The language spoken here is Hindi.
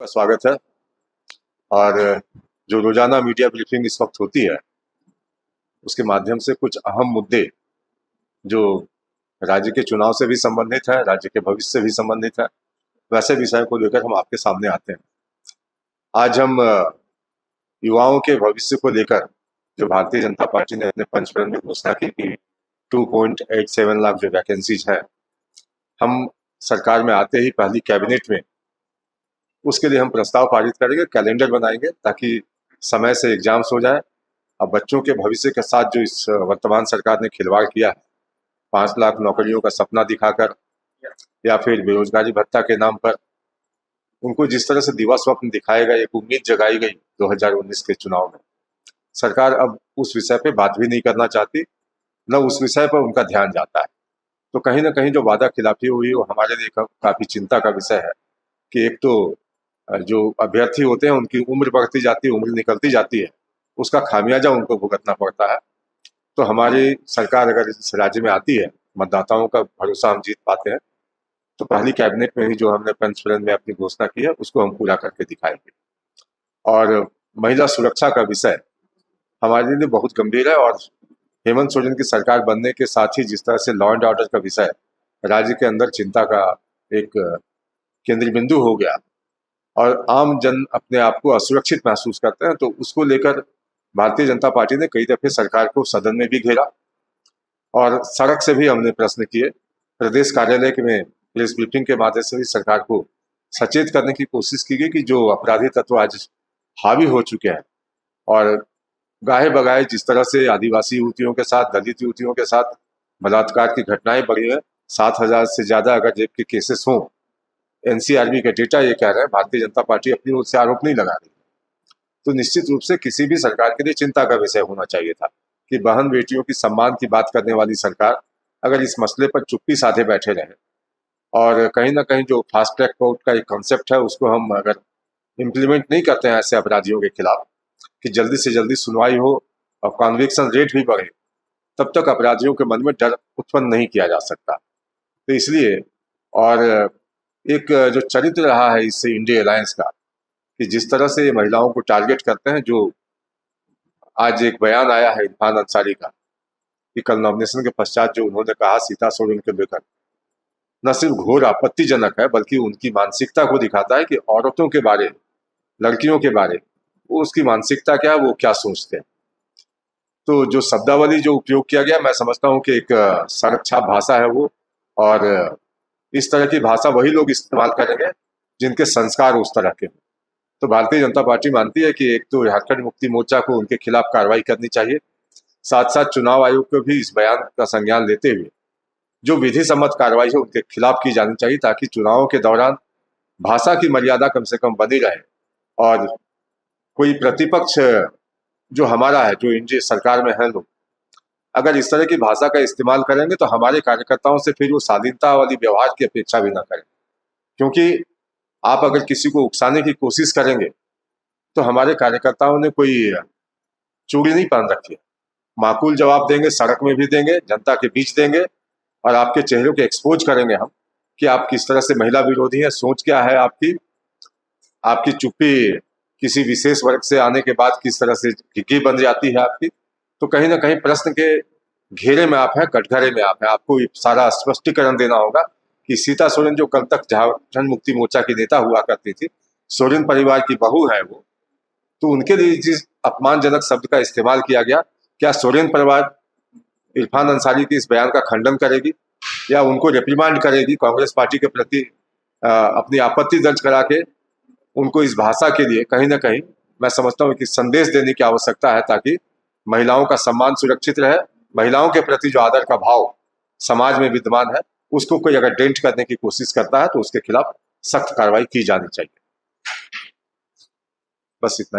का स्वागत है। और जो रोजाना मीडिया ब्रीफिंग इस वक्त होती है उसके माध्यम से कुछ अहम मुद्दे जो राज्य के चुनाव से भी संबंधित है, राज्य के भविष्य से भी संबंधित है, वैसे विषय को लेकर हम आपके सामने आते हैं। आज हम युवाओं के भविष्य को लेकर जो भारतीय जनता पार्टी ने अपने पंचफलन में घोषणा की कि 2.87 लाख जो वैकेंसीज है, हम सरकार में आते ही पहली कैबिनेट में उसके लिए हम प्रस्ताव पारित करेंगे, कैलेंडर बनाएंगे ताकि समय से एग्जाम्स हो जाए। अब बच्चों के भविष्य के साथ जो इस वर्तमान सरकार ने खिलवाड़ किया है, 5 लाख नौकरियों का सपना दिखाकर या फिर बेरोजगारी भत्ता के नाम पर उनको जिस तरह से दिवा स्वप्न दिखाया गया, एक उम्मीद जगाई गई 2019 के चुनाव में, सरकार अब उस विषय पे बात भी नहीं करना चाहती, न उस विषय पर उनका ध्यान जाता है। तो कहीं ना कहीं जो वादा खिलाफी हुई वो हमारे लिए काफी चिंता का विषय है कि एक तो जो अभ्यर्थी होते हैं उनकी उम्र बढ़ती जाती है, उम्र निकलती जाती है, उसका खामियाजा उनको भुगतना पड़ता है। तो हमारी सरकार अगर इस राज्य में आती है, मतदाताओं का भरोसा हम जीत पाते हैं, तो पहली कैबिनेट में ही जो हमने पंचफलन में अपनी घोषणा की है उसको हम पूरा करके दिखाएंगे। और महिला सुरक्षा का विषय हमारे लिए बहुत गंभीर है और हेमंत सोरेन की सरकार बनने के साथ ही जिस तरह से लॉ एंड ऑर्डर का विषय राज्य के अंदर चिंता का एक केंद्र बिंदु हो गया और आम जन अपने आप को असुरक्षित महसूस करते हैं, तो उसको लेकर भारतीय जनता पार्टी ने कई दफे सरकार को सदन में भी घेरा और सड़क से भी हमने प्रश्न किए। प्रदेश कार्यालय में प्रेस ब्रीफिंग के माध्यम से भी सरकार को सचेत करने की कोशिश की गई कि जो अपराधी तत्व आज हावी हो चुके हैं और गाहे बगाए जिस तरह से आदिवासी युवतियों के साथ, दलित युवतियों के साथ बलात्कार की घटनाएं बढ़ी है, 7,000 से ज्यादा अगर रेप के केसेस हों, एनसीआरबी का डेटा ये कह रहे हैं, भारतीय जनता पार्टी अपनी ओर से आरोप नहीं लगा रही। तो निश्चित रूप से किसी भी सरकार के लिए चिंता का विषय होना चाहिए था कि बहन बेटियों की सम्मान की बात करने वाली सरकार अगर इस मसले पर चुप्पी साधे बैठे रहे और कहीं ना कहीं जो फास्ट ट्रैक कोर्ट का एक कॉन्सेप्ट है उसको हम अगर इम्प्लीमेंट नहीं करते हैं ऐसे अपराधियों के खिलाफ कि जल्दी से जल्दी सुनवाई हो और कॉन्विक्शन रेट भी बढ़े, तब तक अपराधियों के मन में डर उत्पन्न नहीं किया जा सकता। तो इसलिए और एक जो चरित्र रहा है इससे इंडिया अलायंस का कि जिस तरह से ये महिलाओं को टारगेट करते हैं, जो आज एक बयान आया है इरफान अंसारी का कि कल नॉमिनेशन के पश्चात जो उन्होंने कहा सीता सोरेन के लेकर, न सिर्फ घोर आपत्तिजनक है बल्कि उनकी मानसिकता को दिखाता है कि औरतों के बारे, लड़कियों के बारे वो उसकी मानसिकता क्या है, वो क्या सोचते हैं। तो जो शब्दावली जो उपयोग किया गया, मैं समझता हूँ कि एक संरक्षात्मक भाषा है वो, और इस तरह की भाषा वही लोग इस्तेमाल करेंगे जिनके संस्कार उस तरह के। तो भारतीय जनता पार्टी मानती है कि एक तो झारखंड मुक्ति मोर्चा को उनके खिलाफ कार्रवाई करनी चाहिए, साथ साथ चुनाव आयोग को भी इस बयान का संज्ञान लेते हुए जो विधि सम्मत कार्रवाई है उनके खिलाफ की जानी चाहिए, ताकि चुनावों के दौरान भाषा की मर्यादा कम से कम बनी रहे और कोई प्रतिपक्ष जो हमारा है, जो इंडिया सरकार में है लोग, अगर इस तरह की भाषा का इस्तेमाल करेंगे तो हमारे कार्यकर्ताओं से फिर वो शालीनता वाली व्यवहार की अपेक्षा भी ना करें। क्योंकि आप अगर किसी को उकसाने की कोशिश करेंगे तो हमारे कार्यकर्ताओं ने कोई चूड़ी नहीं पहन रखी है, माकूल जवाब देंगे, सड़क में भी देंगे, जनता के बीच देंगे और आपके चेहरों के एक्सपोज करेंगे हम कि आप किस तरह से महिला विरोधी हैं, सोच क्या है आपकी, आपकी चुप्पी किसी विशेष वर्ग से आने के बाद किस तरह से घिघी बन जाती है आपकी। तो कहीं ना कहीं प्रश्न के घेरे में आप हैं, कटघरे में आप हैं, आपको सारा स्पष्टीकरण देना होगा कि सीता सोरेन जो कल तक झारखंड मुक्ति मोर्चा की नेता हुआ करती थी, सोरेन परिवार की बहू है वो, तो उनके लिए जिस अपमानजनक शब्द का इस्तेमाल किया गया, क्या सोरेन परिवार इरफान अंसारी के इस बयान का खंडन करेगी या उनको रिप्रीमांड करेगी, कांग्रेस पार्टी के प्रति अपनी आपत्ति दर्ज करा के उनको इस भाषा के लिए कहीं ना कहीं मैं समझता हूँ कि संदेश देने की आवश्यकता है, ताकि महिलाओं का सम्मान सुरक्षित रहे, महिलाओं के प्रति जो आदर का भाव समाज में विद्यमान है उसको कोई अगर डेंट करने की कोशिश करता है तो उसके खिलाफ सख्त कार्रवाई की जानी चाहिए। बस इतना।